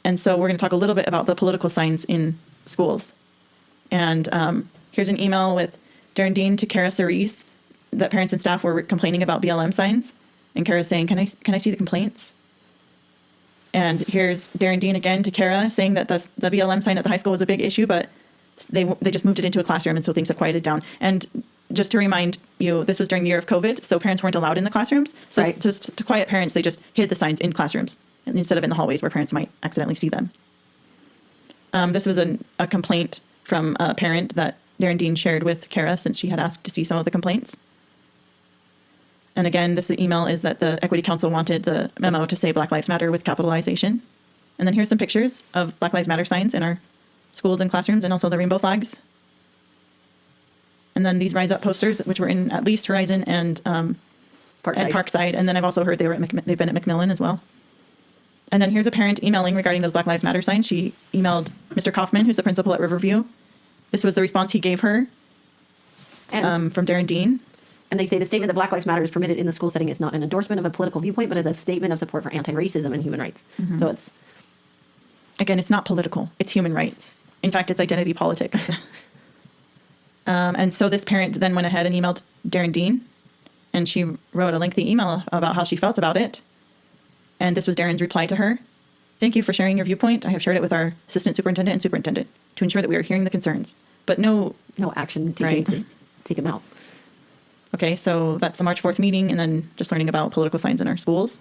And so we're going to talk a little bit about the political signs in schools. And here's an email with Darren Dean to Kara Cerise that parents and staff were complaining about BLM signs. And Kara saying, can I see the complaints? And here's Darren Dean again to Kara saying that the BLM sign at the high school was a big issue, but they just moved it into a classroom, and so things have quieted down. And just to remind you, this was during the year of COVID, so parents weren't allowed in the classrooms. So right. to quiet parents, they just hid the signs in classrooms instead of in the hallways where parents might accidentally see them. This was a complaint from a parent that Darren Dean shared with Kara since she had asked to see some of the complaints. And again, this email is that the Equity Council wanted the memo to say Black Lives Matter with capitalization. And then here's some pictures of Black Lives Matter signs in our schools and classrooms, and also the rainbow flags. And then these Rise Up posters, which were in at least Horizon and Parkside. And then I've also heard they've been at McMillan as well. And then here's a parent emailing regarding those Black Lives Matter signs. She emailed Mr. Kaufman, who's the principal at Riverview. This was the response he gave her from Darren Dean. And they say the statement that Black Lives Matter is permitted in the school setting is not an endorsement of a political viewpoint, but is a statement of support for anti-racism and human rights. Mm-hmm. So it's... Again, it's not political. It's human rights. In fact, it's identity politics. And so this parent then went ahead and emailed Darren Dean, and she wrote a lengthy email about how she felt about it. And this was Darren's reply to her. Thank you for sharing your viewpoint. I have shared it with our assistant superintendent and superintendent to ensure that we are hearing the concerns. But no action taken to take them out. Okay, so that's the March 4th meeting, and then just learning about political signs in our schools.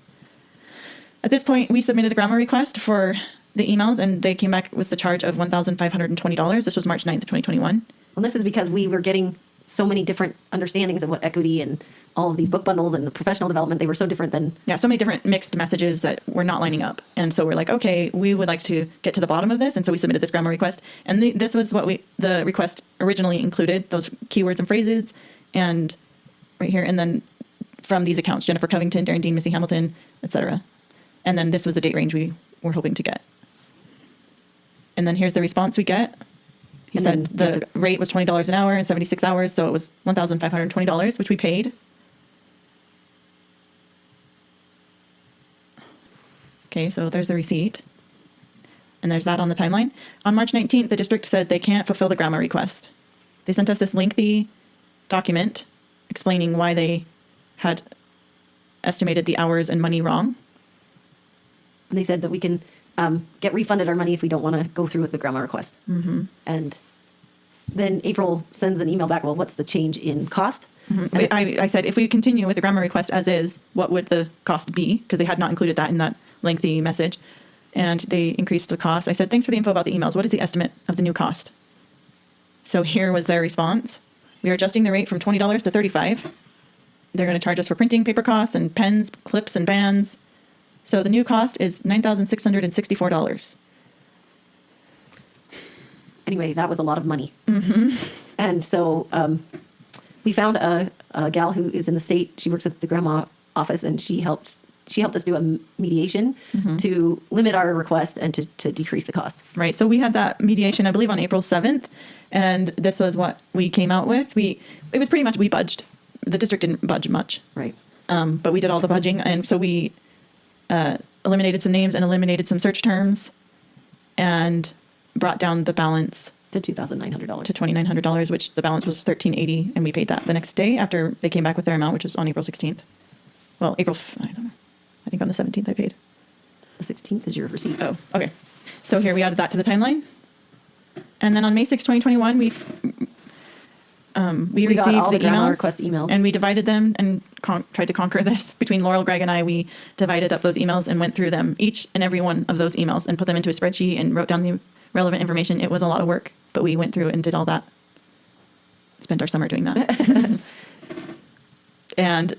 At this point, we submitted a grammar request for the emails, and they came back with the charge of $1,520. This was March 9th, 2021. Well, this is because we were getting so many different understandings of what equity and all of these book bundles and the professional development, they were so different than... Yeah, so many different mixed messages that were not lining up. And so we're like, okay, we would like to get to the bottom of this. And so we submitted this grammar request. And this was what the request originally included, those keywords and phrases, and right here, and then from these accounts, Jennifer Covington, Darren Dean, Missy Hamilton, etc. And then this was the date range we were hoping to get. And then here's the response we get. He said the rate was $20 an hour and 76 hours, so it was $1,520, which we paid. Okay, so there's the receipt. And there's that on the timeline. On March 19th, the district said they can't fulfill the grammar request. They sent us this lengthy document explaining why they had estimated the hours and money wrong. And they said that we can get refunded our money if we don't want to go through with the grammar request. Mm-hmm. And then April sends an email back, well, what's the change in cost? Mm-hmm. I said, if we continue with the grammar request as is, what would the cost be? Because they had not included that in that lengthy message. And they increased the cost. I said, thanks for the info about the emails. What is the estimate of the new cost? So here was their response. We are adjusting the rate from $20 to $35. They're going to charge us for printing, paper costs, and pens, clips, and bands. So the new cost is $9,664. Anyway, that was a lot of money. Mm-hmm. And so we found a gal who is in the state. She works at the grandma office, and she helped us do a mediation to limit our request and to decrease the cost. Right. So we had that mediation, I believe, on April 7th. And this was what we came out with. It was pretty much, we budged. The district didn't budge much. Right. But we did all the budging. And so we eliminated some names and eliminated some search terms and brought down the balance to $2,900. To $2,900, which the balance was $1,380. And we paid that the next day after they came back with their amount, which was on April 16th. Well, I don't know. I think on the 17th I paid. The 16th is your receipt. Oh, okay. So here we added that to the timeline. And then on May 6, 2021, we received got all the grammar emails, request emails, and we divided them and tried to conquer this. Between Laurel, Greg, and I, we divided up those emails and went through them, each and every one of those emails, and put them into a spreadsheet and wrote down the relevant information. It was a lot of work, but we went through and did all that. Spent our summer doing that. And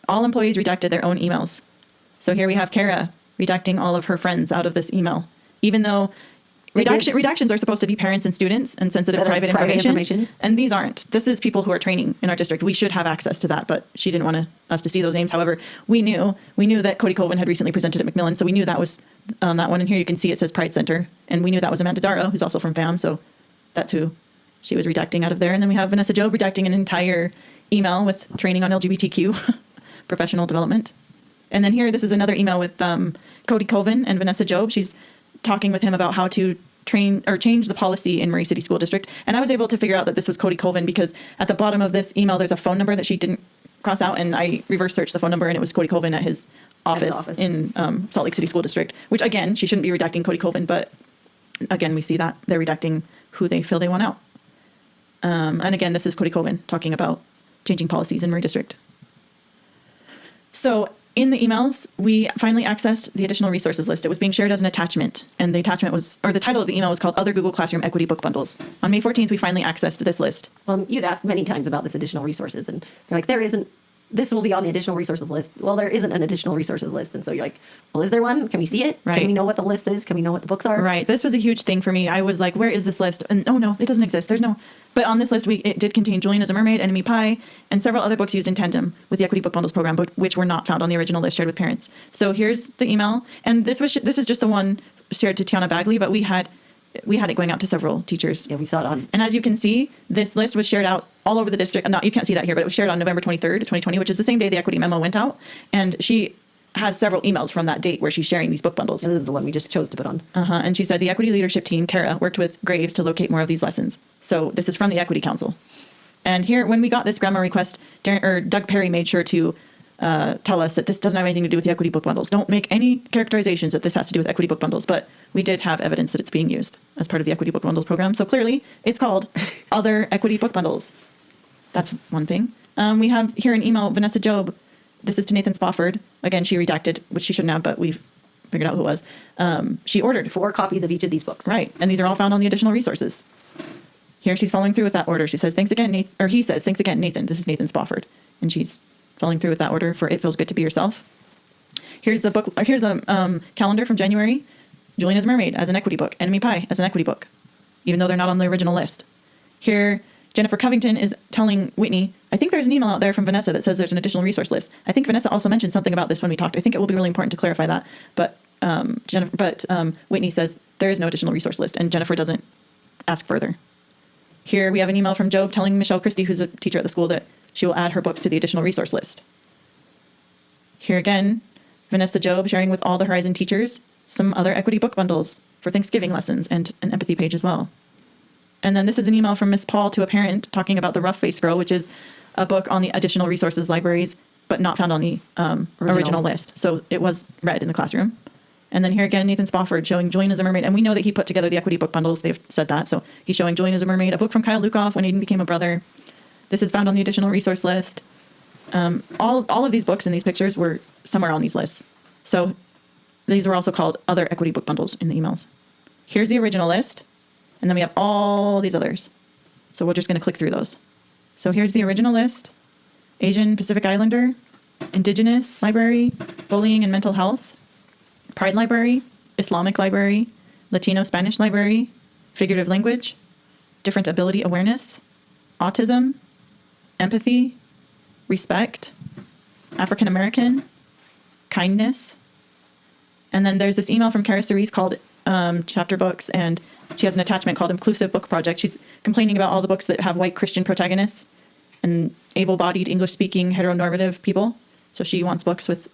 all employees redacted their own emails. So here we have Kara redacting all of her friends out of this email, even though redactions are supposed to be parents and students and sensitive private information. And these aren't. This is people who are training in our district. We should have access to that, but she didn't want us to see those names. However, we knew that Cody Colvin had recently presented at McMillan, so we knew that was that one. And here you can see it says Pride Center, and we knew that was Amanda Darrow, who's also from FAM, so that's who she was redacting out of there. And then we have Vanessa Job redacting an entire email with training on LGBTQ professional development. And then here, this is another email with Cody Colvin and Vanessa Job. She's talking with him about how to train or change the policy in Murray City School District. And I was able to figure out that this was Cody Colvin because at the bottom of this email, there's a phone number that she didn't cross out. And I reverse searched the phone number and it was Cody Colvin at his office in Salt Lake City School District, which again, she shouldn't be redacting Cody Colvin, but again, we see that they're redacting who they feel they want out. And again, this is Cody Colvin talking about changing policies in Murray District. So in the emails, we finally accessed the additional resources list. It was being shared as an attachment, and the attachment was, or the title of the email was called Other Google Classroom Equity Book Bundles. On May 14th, we finally accessed this list. You'd asked many times about this additional resources, and they're like, there isn't, this will be on the additional resources list. Well, there isn't an additional resources list. And so you're like, well, is there one? Can we see it? Right. Can we know what the list is? Can we know what the books are? Right. This was a huge thing for me. I was like, where is this list? And oh no, it doesn't exist. There's no. But on this list, it did contain Julian as a Mermaid, Enemy Pie, and several other books used in tandem with the Equity Book Bundles program, but which were not found on the original list shared with parents. So here's the email. And this is just the one shared to Tiana Bagley, but we had it going out to several teachers. Yeah, we saw it on. And as you can see, this list was shared out all over the district. Not, you can't see that here, but it was shared on November 23rd, 2020, which is the same day the equity memo went out. And she has several emails from that date where she's sharing these book bundles. This is the one we just chose to put on. And she said the equity leadership team, Kara, worked with Graves to locate more of these lessons. So this is from the Equity Council. And here, when we got this grammar request, Doug Perry made sure to tell us that this doesn't have anything to do with the equity book bundles. Don't make any characterizations that this has to do with equity book bundles. But we did have evidence that it's being used as part of the equity book bundles program. So clearly, it's called Other Equity Book Bundles. That's one thing. We have here an email, Vanessa Job. This is to Nathan Spofford. Again, she redacted, which she shouldn't have, but we've figured out who it was. She ordered 4 copies of each of these books. Right. And these are all found on the additional resources. Here she's following through with that order. She says, thanks again, Nathan. Or he says, thanks again, Nathan. This is Nathan Spofford. And she's following through with that order for It Feels Good to Be Yourself. Here's the book. Here's the calendar from January. Julian as a Mermaid as an equity book. Enemy Pie as an equity book, even though they're not on the original list. Here, Jennifer Covington is telling Whitney, I think there's an email out there from Vanessa that says there's an additional resource list. I think Vanessa also mentioned something about this when we talked. I think it will be really important to clarify that. But Whitney says there is no additional resource list, and Jennifer doesn't ask further. Here we have an email from Job telling Michelle Christie, who's a teacher at the school, that she will add her books to the additional resource list. Here again, Vanessa Job sharing with all the Horizon teachers some other equity book bundles for Thanksgiving lessons and an empathy page as well. And then this is an email from Miss Paul to a parent talking about The Rough Face Girl, which is a book on the additional resources libraries, but not found on the original list. So it was read in the classroom. And then here again, Nathan Spofford showing Julian as a Mermaid. And we know that he put together the equity book bundles. They've said that. So he's showing Julian as a Mermaid, a book from Kyle Lukoff, When Aiden Became a Brother. This is found on the additional resource list. All of these books and these pictures were somewhere on these lists. So these were also called Other Equity Book Bundles in the emails. Here's the original list. And then we have all these others. So we're just going to click through those. So here's the original list. Asian Pacific Islander, Indigenous Library, Bullying and Mental Health, Pride Library, Islamic Library, Latino Spanish Library, Figurative Language, Different Ability Awareness, Autism, Empathy, Respect, African American, Kindness. And then there's this email from Kara Cerise called Chapter Books, and she has an attachment called Inclusive Book Project. She's complaining about all the books that have white Christian protagonists and able-bodied English-speaking heteronormative people. So she wants books with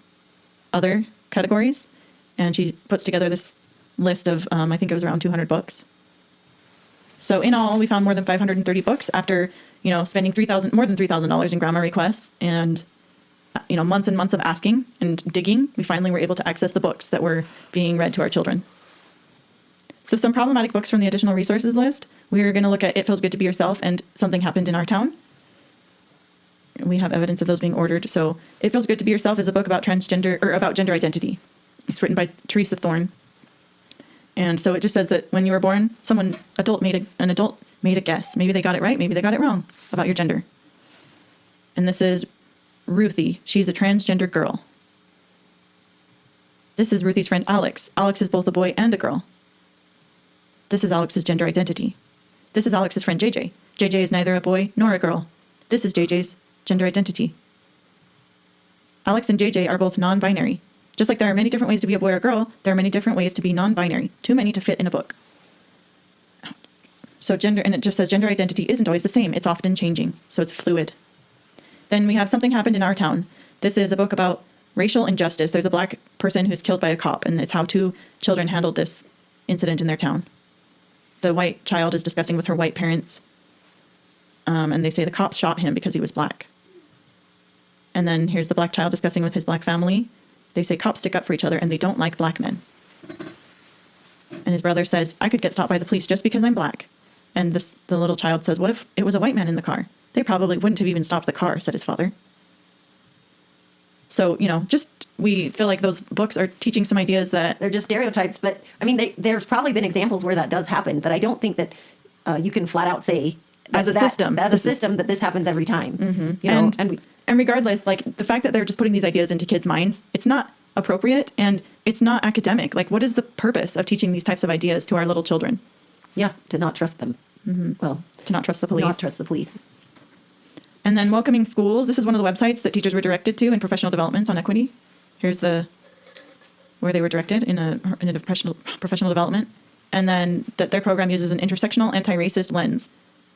other categories. And she puts together this list of, I think it was around 200 books. So in all, we found more than 530 books after, spending more than $3,000 in grammar requests and, months and months of asking and digging. We finally were able to access the books that were being read to our children. So some problematic books from the additional resources list. We're going to look at It Feels Good to Be Yourself and Something Happened in Our Town. We have evidence of those being ordered. So It Feels Good to Be Yourself is a book about about gender identity. It's written by Teresa Thorne. And so it just says that when you were born, an adult made a guess. Maybe they got it right, maybe they got it wrong about your gender. And this is Ruthie. She's a transgender girl. This is Ruthie's friend Alex. Alex is both a boy and a girl. This is Alex's gender identity. This is Alex's friend JJ. JJ is neither a boy nor a girl. This is JJ's gender identity. Alex and JJ are both non-binary. Just like there are many different ways to be a boy or girl, there are many different ways to be non-binary. Too many to fit in a book. So and it just says gender identity isn't always the same. It's often changing. So it's fluid. Then we have Something Happened in Our Town. This is a book about racial injustice. There's a black person who's killed by a cop, and it's how 2 children handled this incident in their town. The white child is discussing with her white parents, and they say the cops shot him because he was black. And then here's the black child discussing with his black family. They say cops stick up for each other and they don't like black men. And his brother says, I could get stopped by the police just because I'm black. And the little child says, what if it was a white man in the car? They probably wouldn't have even stopped the car, said his father. So, just we feel like those books are teaching some ideas that They're just stereotypes, but I mean, there's probably been examples where that does happen, but I don't think that you can flat out say As a system, that this happens every time. You know, and regardless, like the fact that they're just putting these ideas into kids' minds, it's not appropriate and it's not academic. Like, what is the purpose of teaching these types of ideas to our little children? to not trust them. Well, To not trust the police. not trust the police. And then welcoming schools. This is one of the websites that teachers were directed to in professional developments on equity. Here's where they were directed in a professional development. And then that their program uses an intersectional anti-racist lens.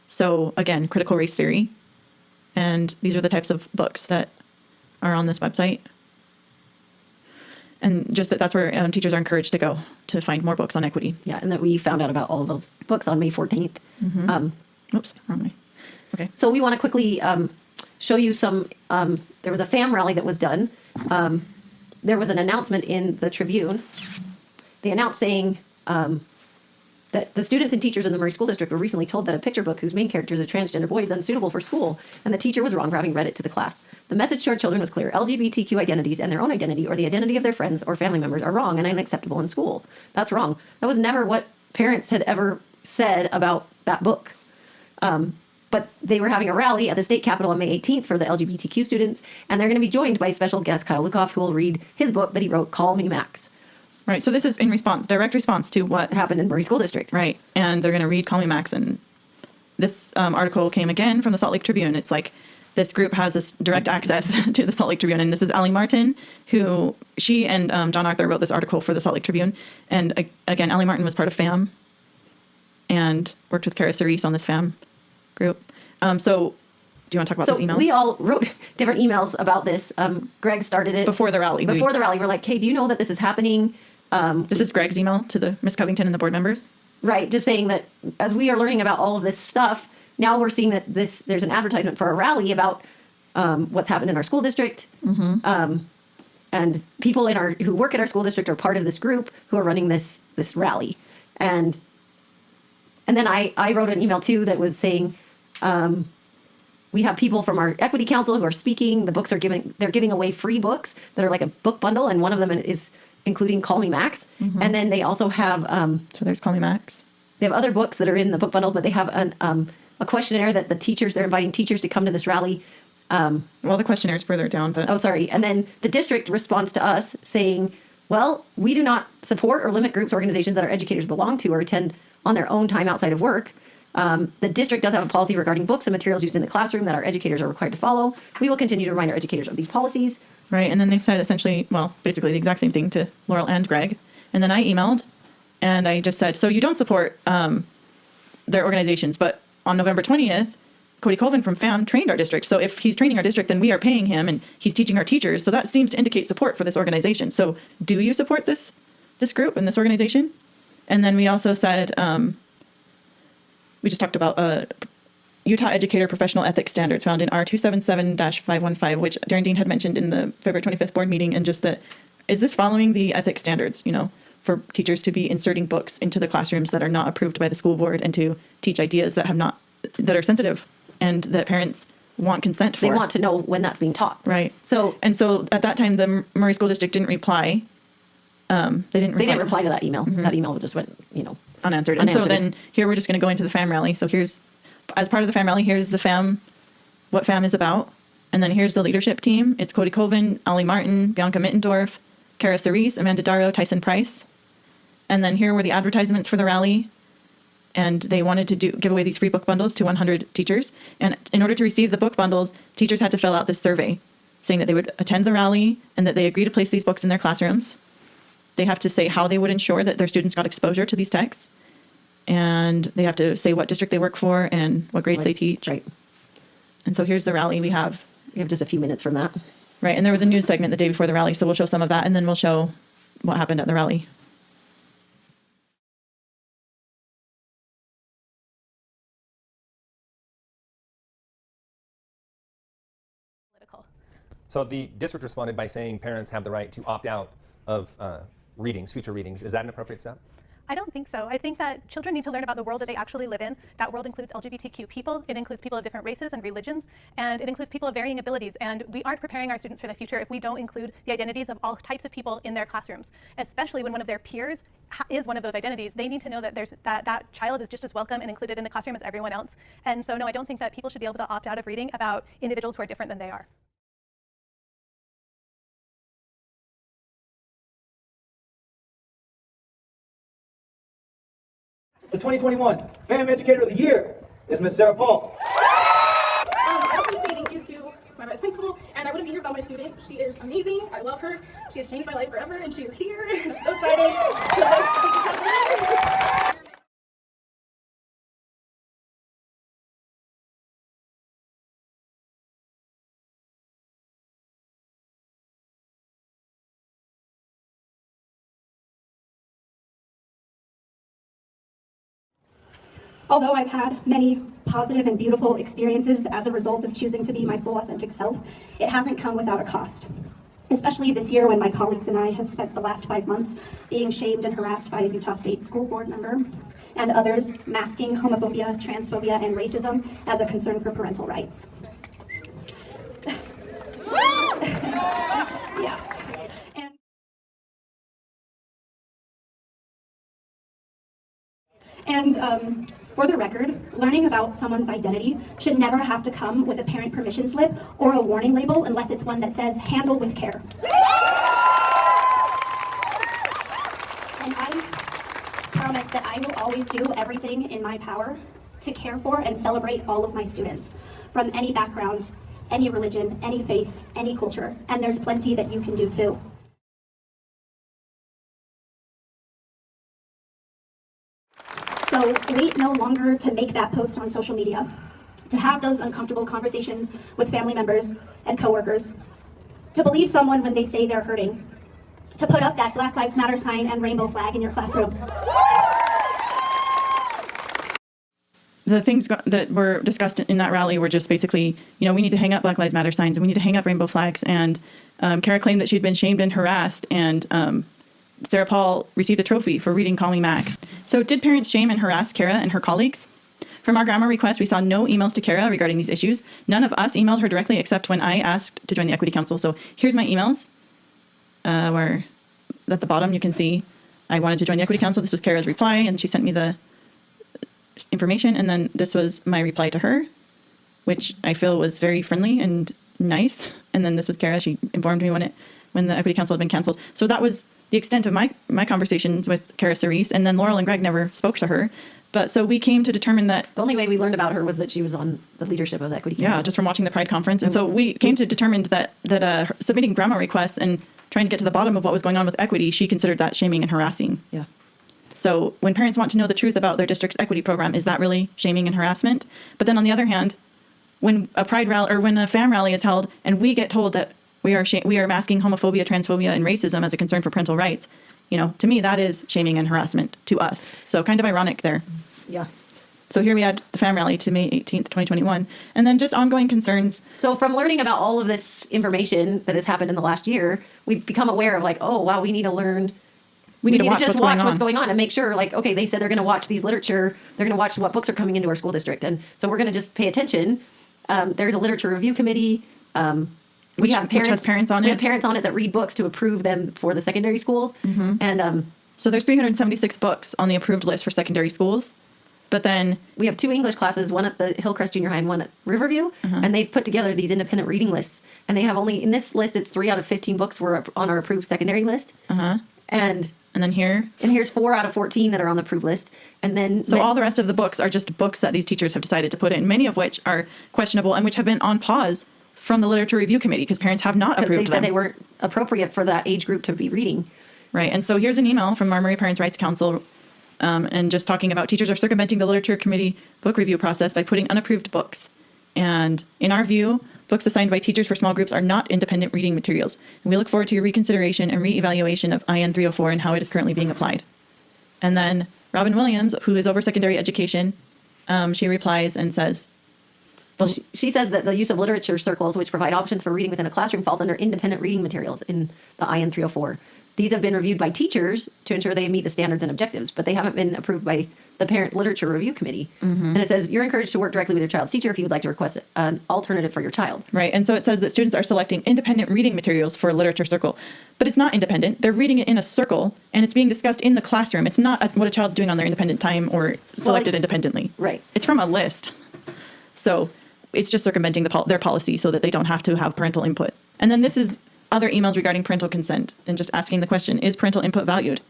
So again, critical race theory. And these are the types of books that are on this website. And just that's where teachers are encouraged to go to find more books on equity. Yeah, and that we found out about all of those books on May 14th. Oops, wrong way. Okay. So we want to quickly show you some, there was a FAM rally that was done. There was an announcement in the Tribune. They announced saying that the students and teachers in the Murray School District were recently told that a picture book whose main character is a transgender boy is unsuitable for school, and the teacher was wrong for having read it to the class. The message to our children was clear. LGBTQ identities and their own identity or the identity of their friends or family members are wrong and unacceptable in school. That's wrong. That was never what parents had ever said about that book. But they were having a rally at the state capitol on May 18th for the LGBTQ students, and they're going to be joined by special guest Kyle Lukoff, who will read his book that he wrote, Call Me Max. Right. So this is in direct response to what Happened in Murray School District. Right. And they're going to read Call Me Max. And this article came again from the Salt Lake Tribune. It's like this group has this direct access to the Salt Lake Tribune. And this is Allie Martin, who she and John Arthur wrote this article for the Salt Lake Tribune. And again, Allie Martin was part of FAM and worked with Kara Cerise on this FAM group. So do you want to talk about these emails? So we all wrote different emails about this. Greg started it. Before the rally. Before the rally, we're like, hey, do you know that this is happening? This is Greg's email to the Miss Covington and the board members. Right. Just saying that as we are learning about all of this stuff, now we're seeing that there's an advertisement for a rally about what's happened in our school district. And people who work at our school district are part of this group who are running this rally. And then I wrote an email too that was saying, we have people from our equity council who are speaking. The books they're giving away free books that are like a book bundle. And one of them is including Call Me Max. And then they also have, So there's Call Me Max. they have other books that are in the book bundle, but they have a questionnaire that they're inviting teachers to come to this rally. Well, the questionnaire is further down, but Oh, sorry. And then the district responds to us saying, well, we do not support or limit groups, organizations that our educators belong to or attend on their own time outside of work. The district does have a policy regarding books and materials used in the classroom that our educators are required to follow. We will continue to remind our educators of these policies. right. And then they said essentially, well, basically the exact same thing to Laurel and Greg. And then I emailed and I just said, so you don't support their organizations, but on November 20th, Cody Colvin from FAM trained our district. So if he's training our district, then we are paying him and he's teaching our teachers. So that seems to indicate support for this organization. So do you support this group and this organization? And then we also said, we just talked about Utah Educator Professional Ethics Standards found in R277-515, which Darren Dean had mentioned in the February 25th board meeting. And just that, is this following the ethics standards, for teachers to be inserting books into the classrooms that are not approved by the school board and to teach ideas that are sensitive and that parents want consent for? They want to know when that's being taught. Right. So at that time, the Murray School District didn't reply. They didn't reply to that email. That email just went, unanswered. And so then here we're just going to go into the FAM rally. So here's, as part of the FAM rally, here's the FAM, what FAM is about. And then here's the leadership team. It's Cody Colvin, Allie Martin, Bianca Mittendorf, Kara Cerise, Amanda Darrow, Tyson Price. And then here were the advertisements for the rally. And they wanted to give away these free book bundles to 100 teachers. And in order to receive the book bundles, teachers had to fill out this survey saying that they would attend the rally and that they agree to place these books in their classrooms. They have to say how they would ensure that their students got exposure to these texts. And they have to say what district they work for and what grades they teach. Right. And so here's the rally we have. We have just a few minutes from that. Right. And there was a news segment the day before the rally. So we'll show some of that and then we'll show what happened at the rally. So the district responded by saying parents have the right to opt out of readings, future readings. Is that an appropriate step? I don't think so. I think that children need to learn about the world that they actually live in. That world includes LGBTQ people, it includes people of different races and religions, and it includes people of varying abilities. And we aren't preparing our students for the future if we don't include the identities of all types of people in their classrooms, especially when one of their peers is one of those identities. They need to know that that child is just as welcome and included in the classroom as everyone else. And so no, I don't think that people should be able to opt out of reading about individuals who are different than they are. The 2021 FAM Educator of the Year is Ms. Sarah Paul. I want to say thank you to my vice principal, and I wouldn't be here without my student. She is amazing. I love her. She has changed my life forever, and she is here. It's so exciting. Although I've had many positive and beautiful experiences as a result of choosing to be my full authentic self, it hasn't come without a cost. Especially this year when my colleagues and I have spent the last 5 months being shamed and harassed by a Utah State School Board member and others masking homophobia, transphobia, and racism as a concern for parental rights. Yeah. And for the record, learning about someone's identity should never have to come with a parent permission slip or a warning label unless it's one that says, handle with care. And I promise that I will always do everything in my power to care for and celebrate all of my students, from any background, any religion, any faith, any culture. And there's plenty that you can do too. So wait no longer to make that post on social media, to have those uncomfortable conversations with family members and coworkers, to believe someone when they say they're hurting, to put up that Black Lives Matter sign and rainbow flag in your classroom. The things that were discussed in that rally were just basically, we need to hang up Black Lives Matter signs and we need to hang up rainbow flags. And Kara claimed that she'd been shamed and harassed, and Sarah Paul received a trophy for reading Call Me Max. So did parents shame and harass Kara and her colleagues? From our grammar request, we saw no emails to Kara regarding these issues. None of us emailed her directly except when I asked to join the Equity Council. So here's my emails, where at the bottom you can see I wanted to join the Equity Council. This was Kara's reply, and she sent me the information. And then this was my reply to her, which I feel was very friendly and nice. And then this was Kara. She informed me when the Equity Council had been canceled. So that was the extent of my conversations with Kara Cerise, and then Laurel and Greg never spoke to her. But so we came to determine that The only way we learned about her was that she was on the leadership of the Equity Council. yeah, just from watching the Pride conference. And so we came to determine that submitting grandma requests and trying to get to the bottom of what was going on with equity, she considered that shaming and harassing. Yeah. So when parents want to know the truth about their district's equity program, is that really shaming and harassment? But then on the other hand, when a Pride rally or when a FAM rally is held and we get told that we are masking homophobia, transphobia, and racism as a concern for parental rights, to me that is shaming and harassment to us. So kind of ironic there. Yeah. So here we had the FAM rally to May 18th, 2021, and then just ongoing concerns. So from learning about all of this information that has happened in the last year, we've become aware of oh, wow, we need to learn. We need to watch just what's what's going on and make sure, okay, they said they're going to watch these literature. They're going to watch what books are coming into our school district. And so we're going to just pay attention. There's a literature review committee. Which has parents on We it. have parents on it that read books to approve them for the secondary schools. Mm-hmm. And So there's 376 books on the approved list for secondary schools. But then we have 2 English classes, one at the Hillcrest Junior High and one at Riverview. And they've put together these independent reading lists. And they have only, in this list, it's 3 out of 15 books were on our approved secondary list. And then here's 4 out of 14 that are on the approved list. And then so all the rest of the books are just books that these teachers have decided to put in, many of which are questionable and which have been on pause from the literature review committee because parents have not approved them. Because they said they weren't appropriate for that age group to be reading. Right. And so here's an email from our Murray Parents' Rights Council and just talking about teachers are circumventing the literature committee book review process by putting unapproved books. And in our view, books assigned by teachers for small groups are not independent reading materials. And we look forward to your reconsideration and reevaluation of IN 304 and how it is currently being applied. And then Robin Williams, who is over secondary education, she replies and says, Well, she says that the use of literature circles, which provide options for reading within a classroom, falls under independent reading materials in the IN 304. These have been reviewed by teachers to ensure they meet the standards and objectives, but they haven't been approved by the Parent Literature Review Committee. And it says you're encouraged to work directly with your child's teacher if you would like to request an alternative for your child. Right. And so it says that students are selecting independent reading materials for a literature circle, but it's not independent. They're reading it in a circle and it's being discussed in the classroom. It's not what a child's doing on their independent time or selected independently. Right. It's from a list. So it's just circumventing their policy so that they don't have to have parental input. And then this is other emails regarding parental consent and just asking the question, is parental input valued?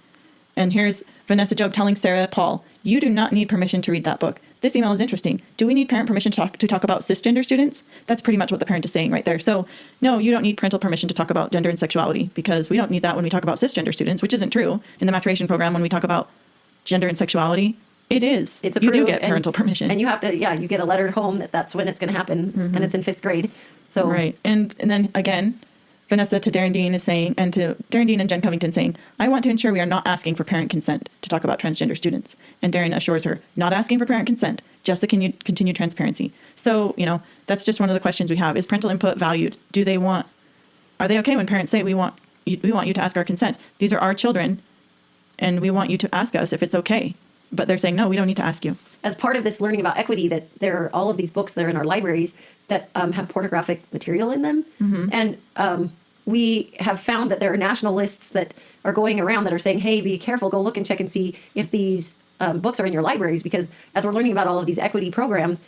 And here's Vanessa Job telling Sarah Paul, you do not need permission to read that book. This email is interesting. Do we need parent permission to talk about cisgender students? That's pretty much what the parent is saying right there. So no, you don't need parental permission to talk about gender and sexuality because we don't need that when we talk about cisgender students, which isn't true. In the maturation program, when we talk about gender and sexuality, it is. It's you approved. do get parental permission. And you have to, you get a letter home that's when it's going to happen. And it's in 5th grade. So Right. And then again, Vanessa to Darren Dean is saying, and to Darren Dean and Jen Covington saying, I want to ensure we are not asking for parent consent to talk about transgender students. And Darren assures her, not asking for parent consent, just the continued transparency. So, that's just one of the questions we have. Is parental input valued? Are they okay when parents say, we want you to ask our consent? These are our children, and we want you to ask us if it's okay. But they're saying, no, we don't need to ask you. as part of this learning about equity, that there are all of these books that are in our libraries that have pornographic material in them. And we have found that there are national lists that are going around that are saying, hey, be careful, go look and check and see if these books are in your libraries, because as we're learning about all of these equity programs,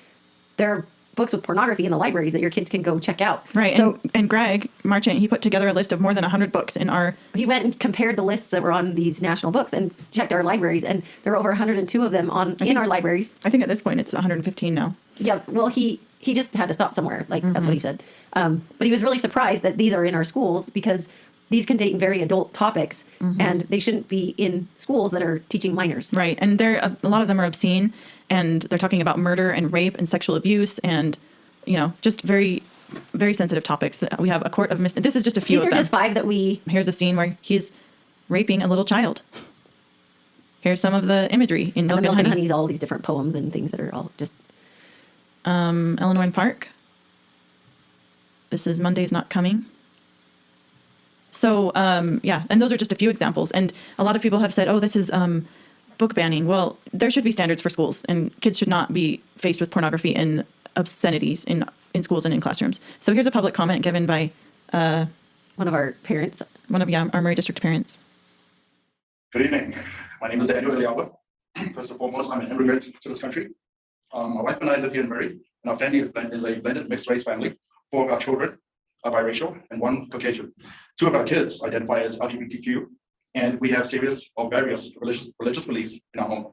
there are books with pornography in the libraries that your kids can go check out. Right. So and Greg Marchant, he put together a list of more than 100 books in our. he went and compared the lists that were on these national books and checked our libraries, and there were over 102 of them in our libraries. I think at this point it's 115 now. Yeah, well, he just had to stop somewhere. Like, that's what he said. But he was really surprised that these are in our schools because these contain very adult topics, and they shouldn't be in schools that are teaching minors. Right. And a lot of them are obscene, and they're talking about murder and rape and sexual abuse and, just very, very sensitive topics. We have a court of this is just a few These of are them. just 5 that we... Here's a scene where he's raping a little child. Here's some of the imagery in Milk and Honey. Honey's all these different poems and things that are all just... Eleanor and Park. This is Monday's Not Coming. So, yeah, and those are just a few examples. And a lot of people have said, oh, this is book banning. Well, there should be standards for schools, and kids should not be faced with pornography and obscenities in schools and in classrooms. So here's a public comment given by one of our parents. One of our Murray District parents. Good evening. My name is Daniel Eliaba. First and foremost, I'm an immigrant to this country. My wife and I live here in Murray, and our family is a blended mixed race family. 4 of our children are biracial and 1 Caucasian. 2 of our kids identify as LGBTQ, and we have serious or various religious beliefs in our home.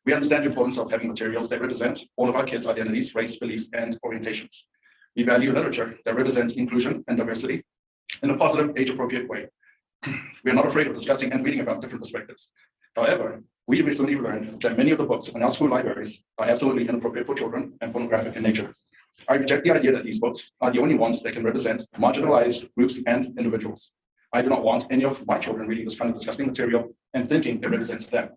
We understand the importance of having materials that represent all of our kids' identities, race, beliefs, and orientations. We value literature that represents inclusion and diversity in a positive, age-appropriate way. We are not afraid of discussing and reading about different perspectives. However, we recently learned that many of the books in our school libraries are absolutely inappropriate for children and pornographic in nature. I reject the idea that these books are the only ones that can represent marginalized groups and individuals. I do not want any of my children reading this kind of disgusting material and thinking it represents them.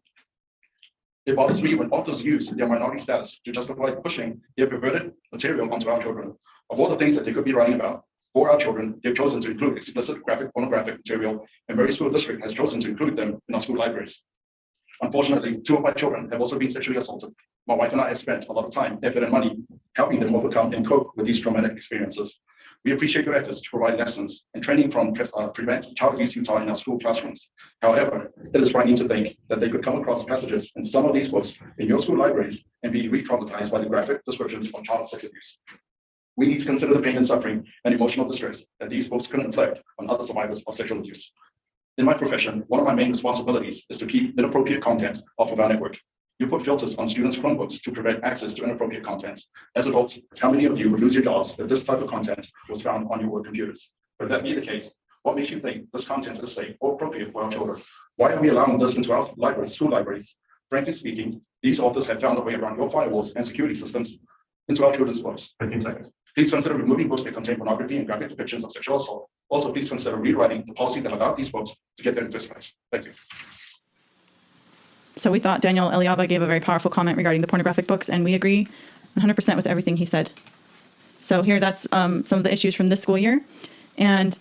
It bothers me when authors use their minority status to justify pushing their perverted material onto our children. Of all the things that they could be writing about for our children, they've chosen to include explicit graphic pornographic material, and Murray School District has chosen to include them in our school libraries. Unfortunately, 2 of my children have also been sexually assaulted. My wife and I have spent a lot of time, effort, and money helping them overcome and cope with these traumatic experiences. We appreciate your efforts to provide lessons and training from Prevent Child Abuse Utah in our school classrooms. However, it is frightening to think that they could come across passages in some of these books in your school libraries and be re-traumatized by the graphic descriptions of child sex abuse. We need to consider the pain and suffering and emotional distress that these books can inflict on other survivors of sexual abuse. In my profession, one of my main responsibilities is to keep inappropriate content off of our network. You put filters on students' Chromebooks to prevent access to inappropriate content. As adults, how many of you would lose your jobs if this type of content was found on your work computers? If that be the case, what makes you think this content is safe or appropriate for our children? Why are we allowing this into our libraries, school libraries? Frankly speaking, these authors have found a way around your firewalls and security systems into our children's books. 15 seconds. Please consider removing books that contain pornography and graphic depictions of sexual assault. Also, please consider rewriting the policy that allowed these books to get there in the first place. Thank you. So we thought Daniel Eliaba gave a very powerful comment regarding the pornographic books, and we agree 100% with everything he said. So here, that's some of the issues from this school year. And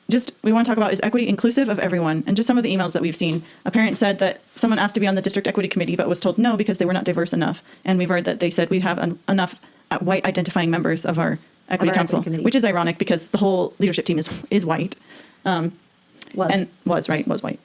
just, we want to talk about, is equity inclusive of everyone? And just some of the emails that we've seen. A parent said that someone asked to be on the district equity committee, but was told no because they were not diverse enough. And we've heard that they said we have enough white identifying members of our equity our council, equity committee. which is ironic because the whole leadership team is white. Was Was white.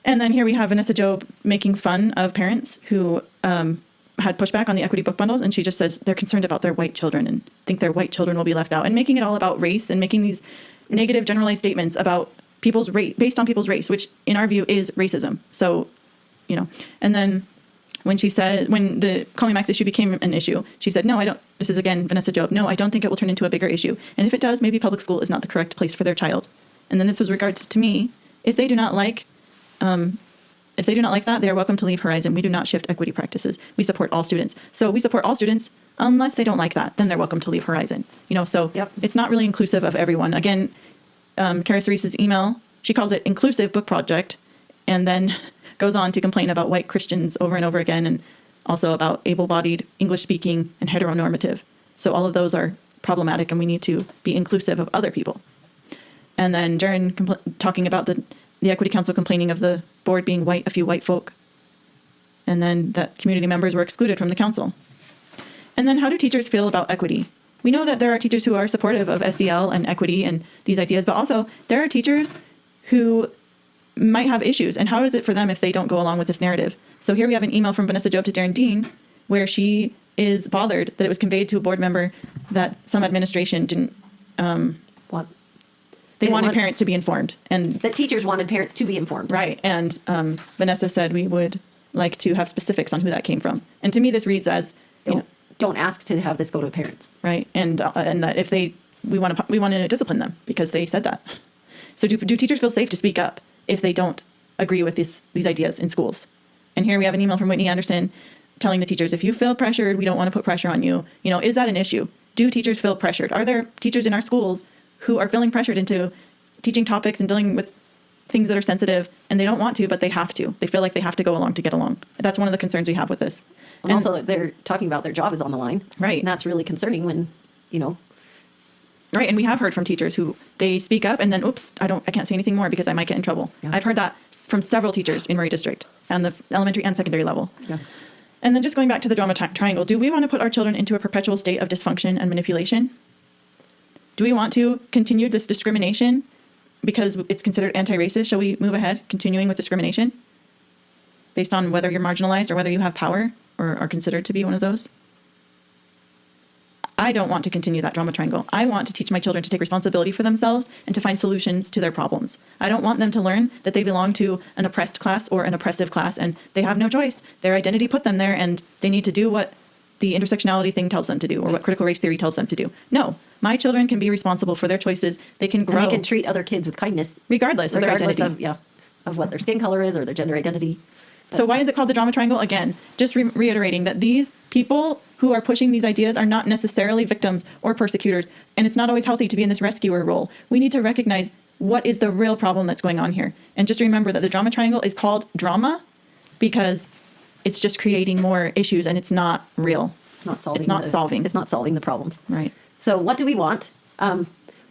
And then here we have Vanessa Job making fun of parents who had pushback on the equity book bundles. And she just says they're concerned about their white children and think their white children will be left out, and making it all about race and making these negative generalized statements about people's race based on people's race, which in our view is racism. So, and then when the Call Me Max issue became an issue, she said, no, I don't, this is again, Vanessa Job, no, I don't think it will turn into a bigger issue. And if it does, maybe public school is not the correct place for their child. And then this was regards to me. If they do not like that, they are welcome to leave Horizon. We do not shift equity practices. We support all students. So we support all students unless they don't like that, then they're welcome to leave Horizon. So Yep. It's not really inclusive of everyone. Again, Kara Cerese's email, she calls it inclusive book project, and then goes on to complain about white Christians over and over again, and also about able-bodied, English-speaking, and heteronormative. So all of those are problematic, and we need to be inclusive of other people. And then Jaren talking about the Equity Council complaining of the board being white, a few white folk. And then that community members were excluded from the council. And then how do teachers feel about equity? We know that there are teachers who are supportive of SEL and equity and these ideas, but also there are teachers who might have issues. And how is it for them if they don't go along with this narrative? So here we have an email from Vanessa Job to Darren Dean, where she is bothered that it was conveyed to a board member that some administration didn't, what? they Didn't wanted want- parents to be informed. And That teachers wanted parents to be informed. right. And Vanessa said we would like to have specifics on who that came from. And to me, this reads as, Don't ask to have this go to parents. right. And that if we want to discipline them because they said that. So do teachers feel safe to speak up if they don't agree with these ideas in schools? And here we have an email from Whitney Anderson telling the teachers, if you feel pressured, we don't want to put pressure on you. Is that an issue? Do teachers feel pressured? Are there teachers in our schools who are feeling pressured into teaching topics and dealing with things that are sensitive, and they don't want to, but they have to? They feel like they have to go along to get along. That's one of the concerns we have with this. And also, they're talking about their job is on the line. Right. And that's really concerning when, Right, and we have heard from teachers who they speak up and then, oops, I can't say anything more because I might get in trouble. Yeah. I've heard that from several teachers in Murray District and the elementary and secondary level. Yeah. And then just going back to the drama triangle, do we want to put our children into a perpetual state of dysfunction and manipulation? Do we want to continue this discrimination because it's considered anti-racist? Shall we move ahead, continuing with discrimination based on whether you're marginalized or whether you have power or are considered to be one of those? I don't want to continue that drama triangle. I want to teach my children to take responsibility for themselves and to find solutions to their problems. I don't want them to learn that they belong to an oppressed class or an oppressive class and they have no choice. Their identity put them there and they need to do what the intersectionality thing tells them to do or what critical race theory tells them to do. No, my children can be responsible for their choices. They can grow. And they can treat other kids with kindness. Regardless of their identity. Of what their skin color is or their gender identity. So why is it called the drama triangle? Again, just reiterating that these people who are pushing these ideas are not necessarily victims or persecutors, and it's not always healthy to be in this rescuer role. We need to recognize what is the real problem that's going on here. And just remember that the drama triangle is called drama because it's just creating more issues and it's not real. It's not solving. It's not solving the problems. Right. So what do we want?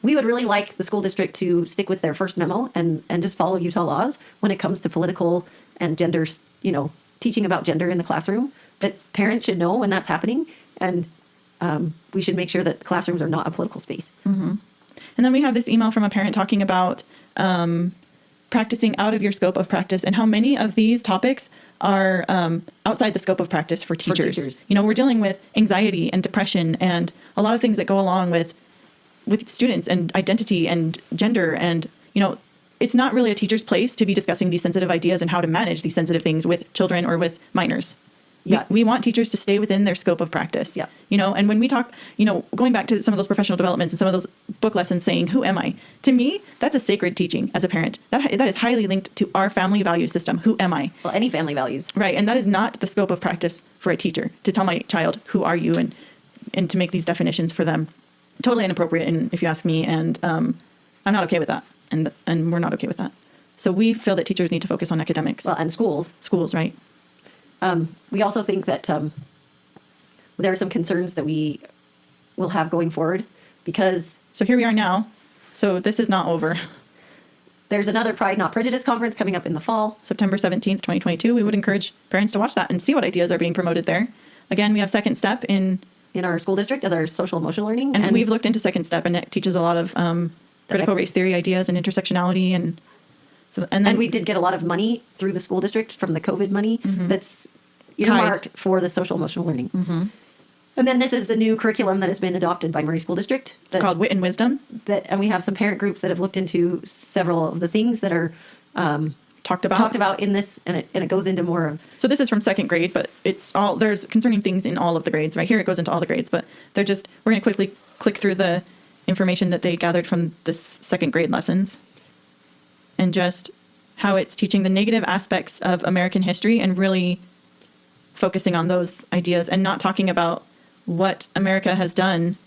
We would really like the school district to stick with their first memo and just follow Utah laws when it comes to political and gender, teaching about gender in the classroom, that parents should know when that's happening. And we should make sure that classrooms are not a political space. Mm-hmm. And then we have this email from a parent talking about practicing out of your scope of practice and how many of these topics are outside the scope of practice for teachers. We're dealing with anxiety and depression and a lot of things that go along with students and identity and gender. And, it's not really a teacher's place to be discussing these sensitive ideas and how to manage these sensitive things with children or with minors. Yeah. We want teachers to stay within their scope of practice. Yeah. And when we talk, going back to some of those professional developments and some of those book lessons saying, who am I? To me, that's a sacred teaching as a parent. That is highly linked to our family value system. Who am I? Well, any family values. Right. And that is not the scope of practice for a teacher to tell my child, who are you? And to make these definitions for them. Totally inappropriate, and if you ask me, and I'm not okay with that. And we're not okay with that. So we feel that teachers need to focus on academics. Well, and schools. Schools, right. We also think that there are some concerns that we we'll have going forward, because So here we are now. So this is not over. there's another Pride Not Prejudice conference coming up in the fall. September 17th, 2022. We would encourage parents to watch that and see what ideas are being promoted there. Again, we have Second Step in In our school district as our social emotional learning. and we've looked into Second Step, and it teaches a lot of critical race theory ideas and intersectionality, and so and then And we did get a lot of money through the school district from the COVID money that's earmarked for the social emotional learning. And then this is the new curriculum that has been adopted by Murray School District. That, called Wit and Wisdom, and we have some parent groups that have looked into several of the things that are talked about. talked about in this, and it goes into more of. So this is from second grade, but it's all, there's concerning things in all of the grades. Right here, it goes into all the grades, but they're just, we're going to quickly click through the information that they gathered from this second grade lessons, and just how it's teaching the negative aspects of American history and really focusing on those ideas and not talking about what America has done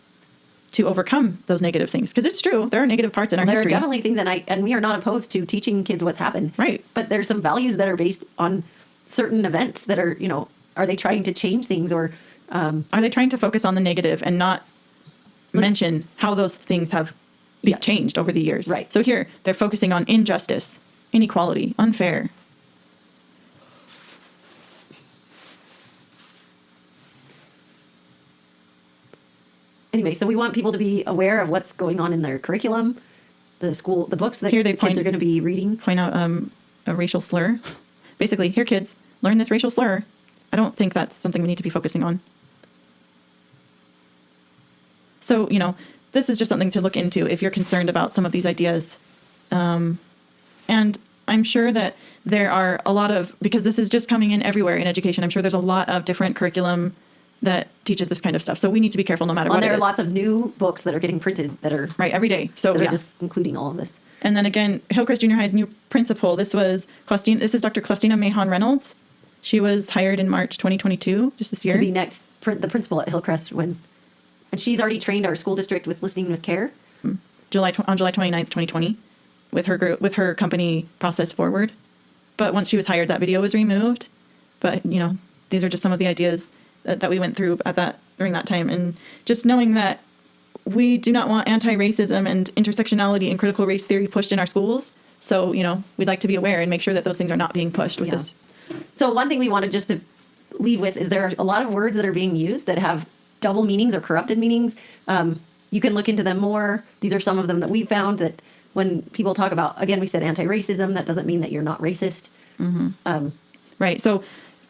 to overcome those negative things. Because it's true, there are negative parts in our There history. are definitely things, and we are not opposed to teaching kids what's happened. Right. But there's some values that are based on certain events that are, are they trying to change things, or Are they trying to focus on the negative and not mention how those things have changed over the years? Right. So here, they're focusing on injustice, inequality, unfair. anyway, so we want people to be aware of what's going on in their curriculum, the books that Here they kids point- are going to be reading. Point out a racial slur. Basically, here, kids, learn this racial slur. I don't think that's something we need to be focusing on. So, this is just something to look into if you're concerned about some of these ideas. And I'm sure that there are a lot of, because this is just coming in everywhere in education, I'm sure there's a lot of different curriculum that teaches this kind of stuff. So we need to be careful no matter Well, what there it are is. lots of new books that are getting printed that are Right, every day. So that are yeah. just including all of this. And then again, Hillcrest Junior High's new principal. This is Dr. Clustina Mahon Reynolds. She was hired in March 2022, just this year. To be next, the principal at Hillcrest, and she's already trained our school district with listening with care. on July 29th, 2020, with her company Process Forward. But once she was hired, that video was removed. But these are just some of the ideas that we went through during that time, and just knowing that we do not want anti-racism and intersectionality and critical race theory pushed in our schools. So we'd like to be aware and make sure that those things are not being pushed with Yeah. this. So one thing we wanted just to leave with is there are a lot of words that are being used that have double meanings or corrupted meanings. You can look into them more. These are some of them that we found that when people talk about, again, we said anti-racism, that doesn't mean that you're not racist. Right. So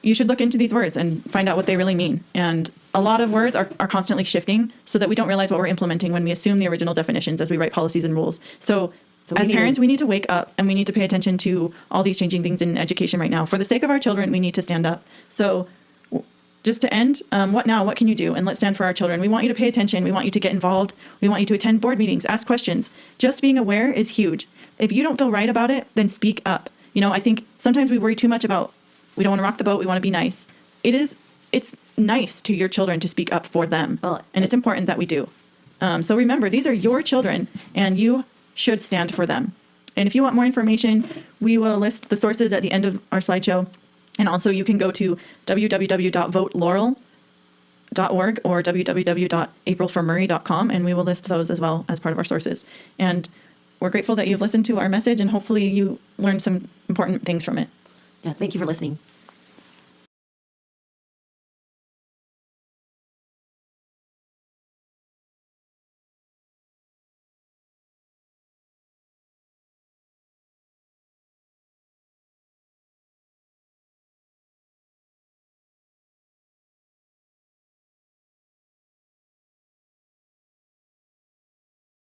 you should look into these words and find out what they really mean. And a lot of words are constantly shifting so that we don't realize what we're implementing when we assume the original definitions as we write policies and rules. So we as need parents, to- we need to wake up and we need to pay attention to all these changing things in education right now. For the sake of our children, we need to stand up. So just to end, what now? What can you do? And let's stand for our children. We want you to pay attention. We want you to get involved. We want you to attend board meetings, ask questions. Just being aware is huge. If you don't feel right about it, then speak up. I think sometimes we worry too much about, we don't want to rock the boat. We want to be nice. It's nice to your children to speak up for them. Well, And it's important that we do. So remember, these are your children and you should stand for them. And if you want more information, we will list the sources at the end of our slideshow. And also you can go to www.votelaurel.org or www.aprilformurray.com, and we will list those as well as part of our sources. And we're grateful that you've listened to our message, and hopefully you learned some important things from it. Yeah, thank you for listening.